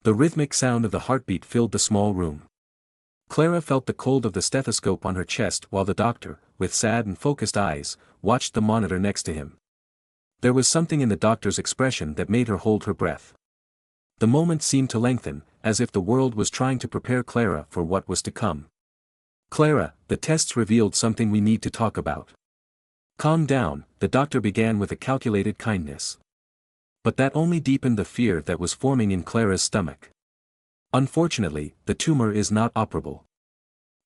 The rhythmic sound of the heartbeat filled the small room. Clara felt the cold of the stethoscope on her chest while the doctor, with sad and focused eyes, watched the monitor next to him. There was something in the doctor's expression that made her hold her breath. The moment seemed to lengthen, as if the world was trying to prepare Clara for what was to come. "Clara, the tests revealed something we need to talk about." "Calm down," the doctor began with a calculated kindness. But that only deepened the fear that was forming in Clara's stomach. "Unfortunately, the tumor is not operable.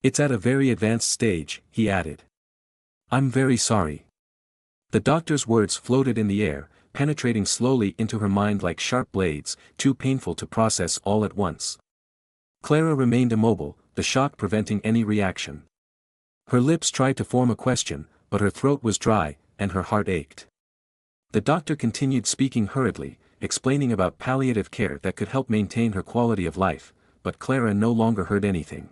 It's at a very advanced stage," he added. "I'm very sorry." The doctor's words floated in the air, penetrating slowly into her mind like sharp blades, too painful to process all at once. Clara remained immobile, the shock preventing any reaction. Her lips tried to form a question, but her throat was dry, and her heart ached. The doctor continued speaking hurriedly, explaining about palliative care that could help maintain her quality of life, but Clara no longer heard anything.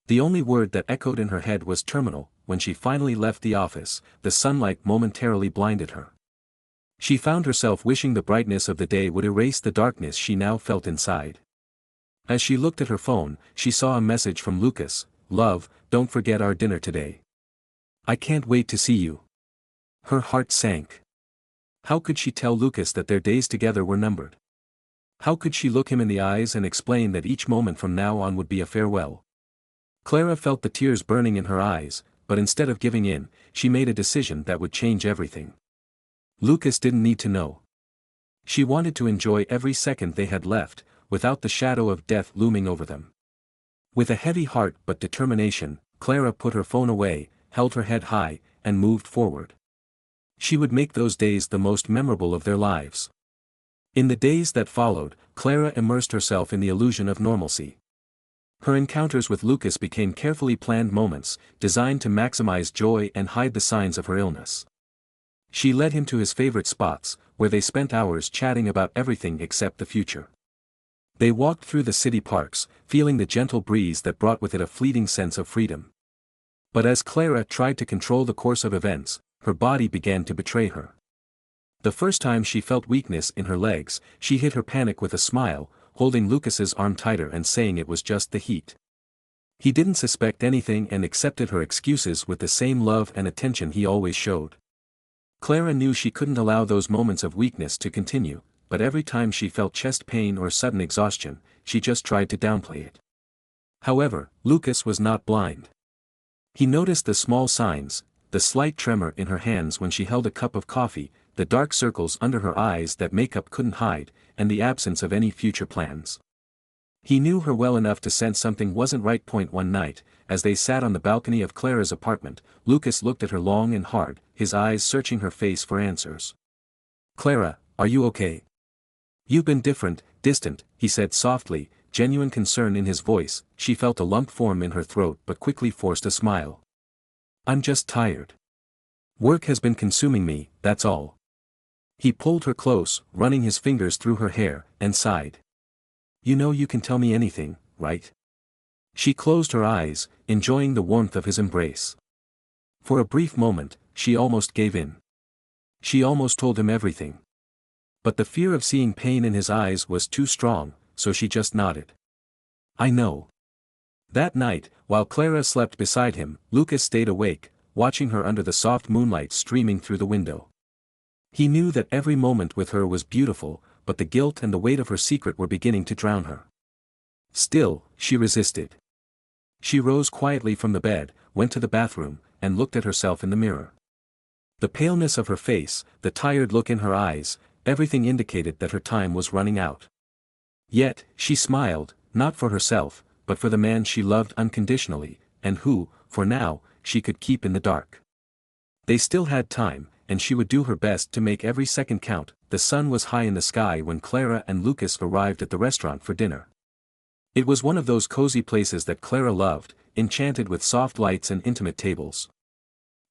The only word that echoed in her head was terminal. When she finally left the office, the sunlight momentarily blinded her. She found herself wishing the brightness of the day would erase the darkness she now felt inside. As she looked at her phone, she saw a message from Lucas: "Love, don't forget our dinner today. I can't wait to see you." Her heart sank. How could she tell Lucas that their days together were numbered? How could she look him in the eyes and explain that each moment from now on would be a farewell? Clara felt the tears burning in her eyes, but instead of giving in, she made a decision that would change everything. Lucas didn't need to know. She wanted to enjoy every second they had left, without the shadow of death looming over them. With a heavy heart but determination, Clara put her phone away, held her head high, and moved forward. She would make those days the most memorable of their lives. In the days that followed, Clara immersed herself in the illusion of normalcy. Her encounters with Lucas became carefully planned moments, designed to maximize joy and hide the signs of her illness. She led him to his favorite spots, where they spent hours chatting about everything except the future. They walked through the city parks, feeling the gentle breeze that brought with it a fleeting sense of freedom. But as Clara tried to control the course of events, her body began to betray her. The first time she felt weakness in her legs, she hid her panic with a smile, holding Lucas's arm tighter and saying it was just the heat. He didn't suspect anything and accepted her excuses with the same love and attention he always showed. Clara knew she couldn't allow those moments of weakness to continue, but every time she felt chest pain or sudden exhaustion, she just tried to downplay it. However, Lucas was not blind. He noticed the small signs: the slight tremor in her hands when she held a cup of coffee, the dark circles under her eyes that makeup couldn't hide, and the absence of any future plans. He knew her well enough to sense something wasn't right. One night, as they sat on the balcony of Clara's apartment, Lucas looked at her long and hard, his eyes searching her face for answers. "Clara, are you okay? You've been different, distant," he said softly, genuine concern in his voice. She felt a lump form in her throat but quickly forced a smile. "I'm just tired. Work has been consuming me, that's all." He pulled her close, running his fingers through her hair, and sighed. "You know you can tell me anything, right?" She closed her eyes, enjoying the warmth of his embrace. For a brief moment, she almost gave in. She almost told him everything. But the fear of seeing pain in his eyes was too strong, so she just nodded. "I know." That night, while Clara slept beside him, Lucas stayed awake, watching her under the soft moonlight streaming through the window. He knew that every moment with her was beautiful, but the guilt and the weight of her secret were beginning to drown her. Still, she resisted. She rose quietly from the bed, went to the bathroom, and looked at herself in the mirror. The paleness of her face, the tired look in her eyes, everything indicated that her time was running out. Yet, she smiled, not for herself, but for the man she loved unconditionally, and who, for now, she could keep in the dark. They still had time, and she would do her best to make every second count. The sun was high in the sky when Clara and Lucas arrived at the restaurant for dinner. It was one of those cozy places that Clara loved, enchanted with soft lights and intimate tables.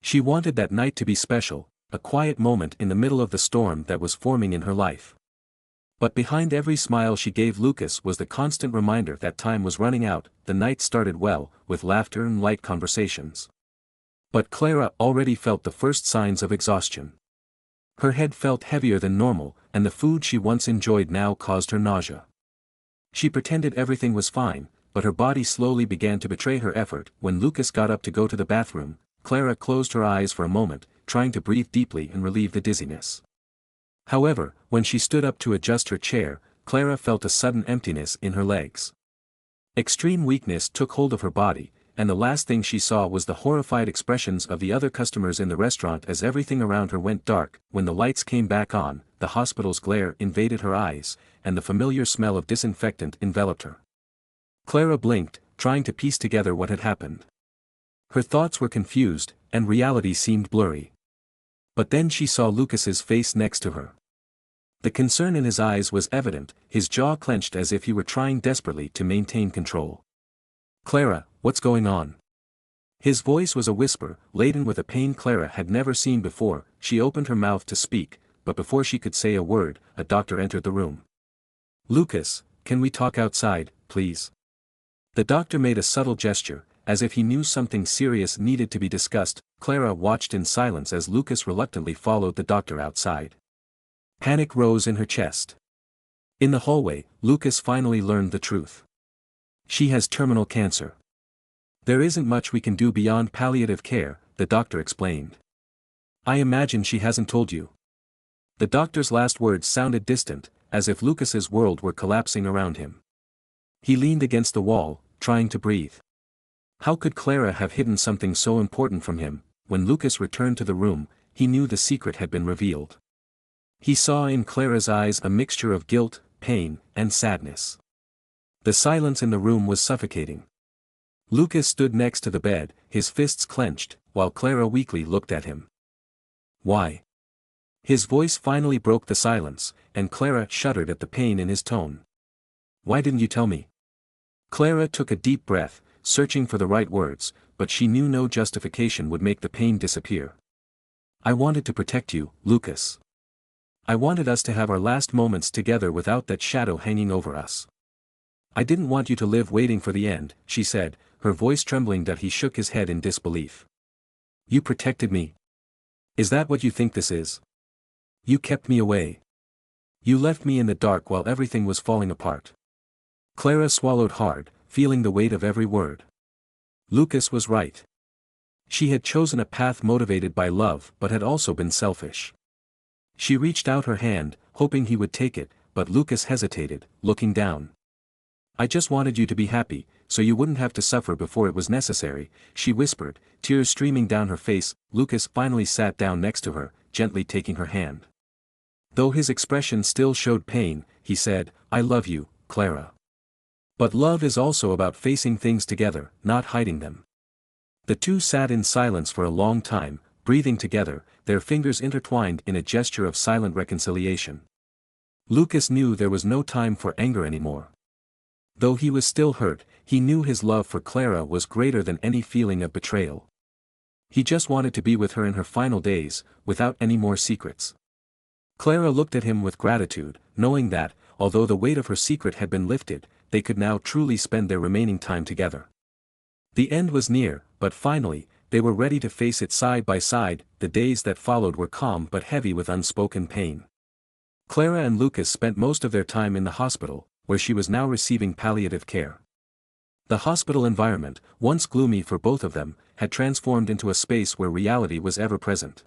She wanted that night to be special, a quiet moment in the middle of the storm that was forming in her life. But behind every smile she gave Lucas was the constant reminder that time was running out. The night started well, with laughter and light conversations. But Clara already felt the first signs of exhaustion. Her head felt heavier than normal, and the food she once enjoyed now caused her nausea. She pretended everything was fine, but her body slowly began to betray her effort. When Lucas got up to go to the bathroom, Clara closed her eyes for a moment, trying to breathe deeply and relieve the dizziness. However, when she stood up to adjust her chair, Clara felt a sudden emptiness in her legs. Extreme weakness took hold of her body, and the last thing she saw was the horrified expressions of the other customers in the restaurant as everything around her went dark. When the lights came back on, the hospital's glare invaded her eyes, and the familiar smell of disinfectant enveloped her. Clara blinked, trying to piece together what had happened. Her thoughts were confused, and reality seemed blurry. But then she saw Lucas's face next to her. The concern in his eyes was evident, his jaw clenched as if he were trying desperately to maintain control. "Clara, what's going on?" His voice was a whisper, laden with a pain Clara had never seen before. She opened her mouth to speak, but before she could say a word, a doctor entered the room. "Lucas, can we talk outside, please?" The doctor made a subtle gesture, as if he knew something serious needed to be discussed. Clara watched in silence as Lucas reluctantly followed the doctor outside. Panic rose in her chest. In the hallway, Lucas finally learned the truth. She has terminal cancer. There isn't much we can do beyond palliative care, the doctor explained. I imagine she hasn't told you. The doctor's last words sounded distant, as if Lucas's world were collapsing around him. He leaned against the wall, trying to breathe. How could Clara have hidden something so important from him? When Lucas returned to the room, he knew the secret had been revealed. He saw in Clara's eyes a mixture of guilt, pain, and sadness. The silence in the room was suffocating. Lucas stood next to the bed, his fists clenched, while Clara weakly looked at him. Why? His voice finally broke the silence, and Clara shuddered at the pain in his tone. Why didn't you tell me? Clara took a deep breath, searching for the right words, but she knew no justification would make the pain disappear. I wanted to protect you, Lucas. I wanted us to have our last moments together without that shadow hanging over us. I didn't want you to live waiting for the end, she said, her voice trembling that he shook his head in disbelief. You protected me. Is that what you think this is? You kept me away. You left me in the dark while everything was falling apart. Clara swallowed hard, feeling the weight of every word. Lucas was right. She had chosen a path motivated by love but had also been selfish. She reached out her hand, hoping he would take it, but Lucas hesitated, looking down. I just wanted you to be happy, so you wouldn't have to suffer before it was necessary, she whispered, tears streaming down her face. Lucas finally sat down next to her, gently taking her hand. Though his expression still showed pain, he said, I love you, Clara. But love is also about facing things together, not hiding them. The two sat in silence for a long time, breathing together, their fingers intertwined in a gesture of silent reconciliation. Lucas knew there was no time for anger anymore. Though he was still hurt, he knew his love for Clara was greater than any feeling of betrayal. He just wanted to be with her in her final days, without any more secrets. Clara looked at him with gratitude, knowing that, although the weight of her secret had been lifted, they could now truly spend their remaining time together. The end was near, but finally, they were ready to face it side by side. The days that followed were calm but heavy with unspoken pain. Clara and Lucas spent most of their time in the hospital, where she was now receiving palliative care. The hospital environment, once gloomy for both of them, had transformed into a space where reality was ever present.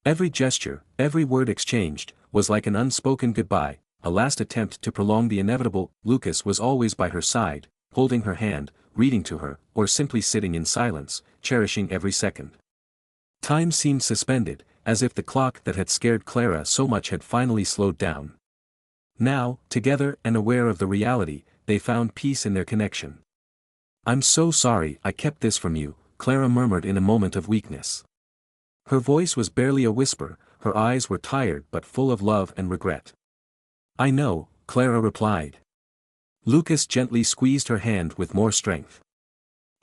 Every gesture, every word exchanged, was like an unspoken goodbye, a last attempt to prolong the inevitable. Lucas was always by her side, holding her hand, reading to her, or simply sitting in silence, cherishing every second. Time seemed suspended, as if the clock that had scared Clara so much had finally slowed down. Now, together and aware of the reality, they found peace in their connection. I'm so sorry I kept this from you, Clara murmured in a moment of weakness. Her voice was barely a whisper, her eyes were tired but full of love and regret. I know, Clara replied. Lucas gently squeezed her hand with more strength.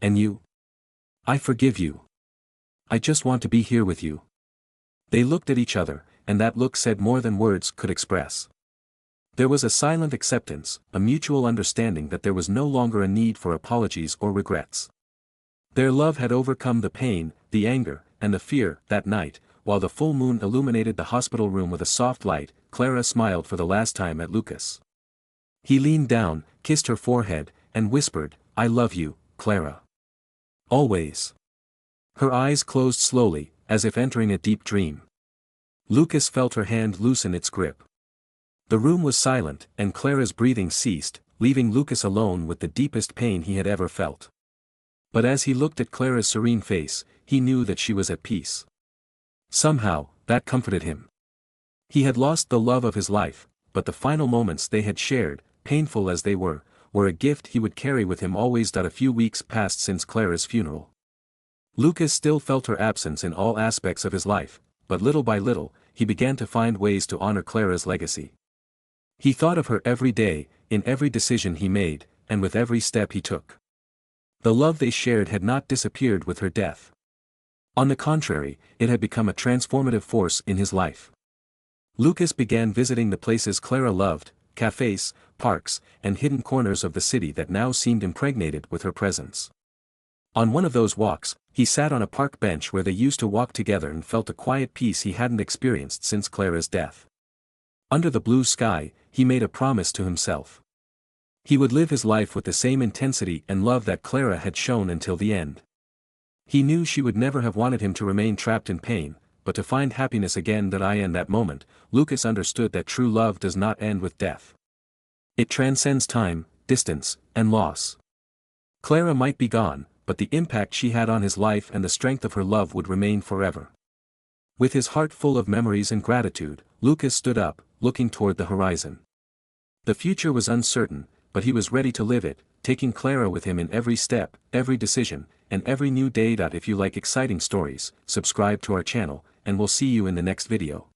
And you? I forgive you. I just want to be here with you. They looked at each other, and that look said more than words could express. There was a silent acceptance, a mutual understanding that there was no longer a need for apologies or regrets. Their love had overcome the pain, the anger, and the fear. That night, while the full moon illuminated the hospital room with a soft light, Clara smiled for the last time at Lucas. He leaned down, kissed her forehead, and whispered, "I love you, Clara. Always." Her eyes closed slowly, as if entering a deep dream. Lucas felt her hand loosen its grip. The room was silent, and Clara's breathing ceased, leaving Lucas alone with the deepest pain he had ever felt. But as he looked at Clara's serene face, he knew that she was at peace. Somehow, that comforted him. He had lost the love of his life, but the final moments they had shared, painful as they were a gift he would carry with him always. A few weeks passed since Clara's funeral. Lucas still felt her absence in all aspects of his life, but little by little, he began to find ways to honor Clara's legacy. He thought of her every day, in every decision he made, and with every step he took. The love they shared had not disappeared with her death. On the contrary, it had become a transformative force in his life. Lucas began visiting the places Clara loved, cafes, parks, and hidden corners of the city that now seemed impregnated with her presence. On one of those walks, he sat on a park bench where they used to walk together and felt a quiet peace he hadn't experienced since Clara's death. Under the blue sky, he made a promise to himself. He would live his life with the same intensity and love that Clara had shown until the end. He knew she would never have wanted him to remain trapped in pain, but to find happiness again. In that moment, Lucas understood that true love does not end with death. It transcends time, distance, and loss. Clara might be gone, but the impact she had on his life and the strength of her love would remain forever. With his heart full of memories and gratitude, Lucas stood up, looking toward the horizon. The future was uncertain, but he was ready to live it, taking Clara with him in every step, every decision, and every new day. If you like exciting stories, subscribe to our channel, and we'll see you in the next video.